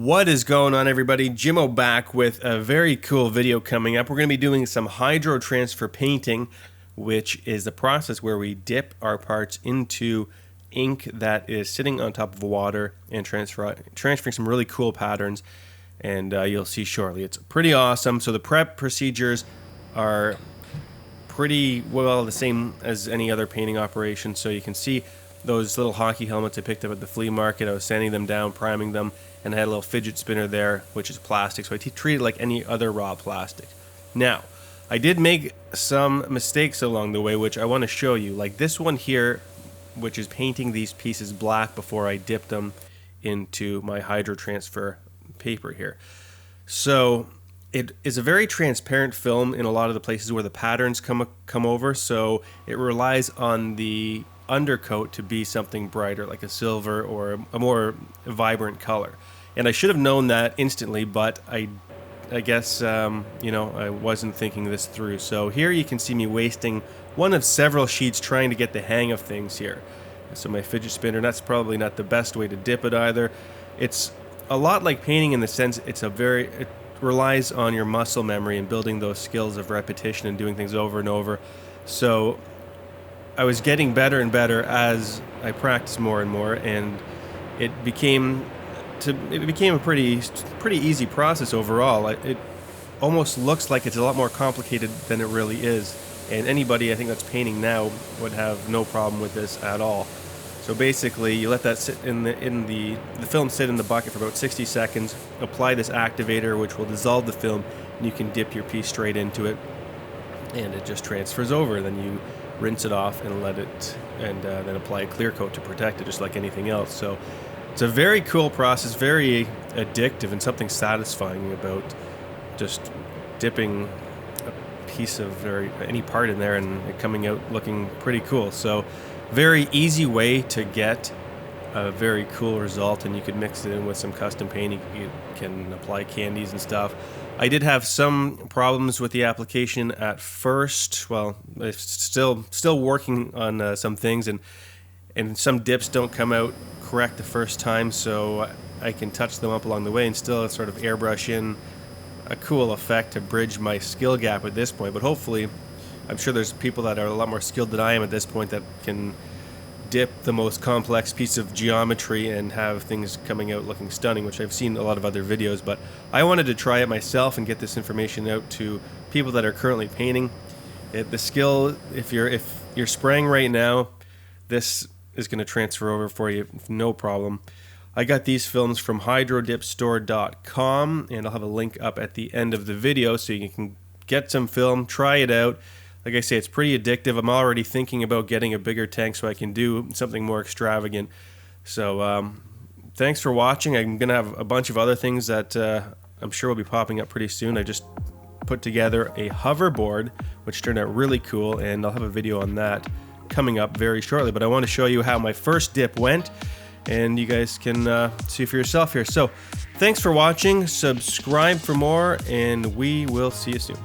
What is going on, everybody? Jimmo back with a very cool video coming up. We're going to be doing some hydro transfer painting, which is the process where we dip our parts into ink that is sitting on top of water and transferring some really cool patterns, and you'll see shortly. It's pretty awesome. So the prep procedures are pretty well the same as any other painting operation. So you can see those little hockey helmets I picked up at the flea market. I was sanding them down, priming them, and I had a little fidget spinner there, which is plastic, so I treat it like any other raw plastic. Now, I did make some mistakes along the way, which I want to show you. Like this one here, which is painting these pieces black before I dipped them into my hydro transfer paper here. So it is a very transparent film in a lot of the places where the patterns come over, so it relies on the undercoat to be something brighter, like a silver or a more vibrant color. And I should have known that instantly, but I guess I wasn't thinking this through. So here you can see me wasting one of several sheets trying to get the hang of things here. So my fidget spinner, that's probably not the best way to dip it either. It's a lot like painting in the sense it relies on your muscle memory and building those skills of repetition and doing things over and over. So I was getting better and better as I practiced more and more, and it became a pretty easy process overall. It almost looks like it's a lot more complicated than it really is, and anybody I think that's painting now would have no problem with this at all. So basically, you let that sit in the film sit in the bucket for about 60 seconds. Apply this activator, which will dissolve the film, and you can dip your piece straight into it, and it just transfers over. Then you rinse it off and let it, and then apply a clear coat to protect it, just like anything else. So it's a very cool process, very addictive, and something satisfying about just dipping a piece of any part in there and it coming out looking pretty cool. So very easy way to get a very cool result, and you could mix it in with some custom painting. You can apply candies and stuff. I did have some problems with the application at first. Well, I'm still working on some things, and some dips don't come out correct the first time, so I can touch them up along the way and still sort of airbrush in a cool effect to bridge my skill gap at this point. But hopefully, I'm sure there's people that are a lot more skilled than I am at this point that can dip the most complex piece of geometry and have things coming out looking stunning, which I've seen a lot of other videos, but I wanted to try it myself and get this information out to people that are currently painting. The skill, if you're spraying right now, this is going to transfer over for you, no problem. I got these films from hydrodipstore.com, and I'll have a link up at the end of the video so you can get some film, try it out. Like I say, it's pretty addictive. I'm already thinking about getting a bigger tank so I can do something more extravagant. So thanks for watching. I'm going to have a bunch of other things that I'm sure will be popping up pretty soon. I just put together a hoverboard, which turned out really cool, and I'll have a video on that coming up very shortly. But I want to show you how my first dip went, and you guys can see for yourself here. So thanks for watching. Subscribe for more, and we will see you soon.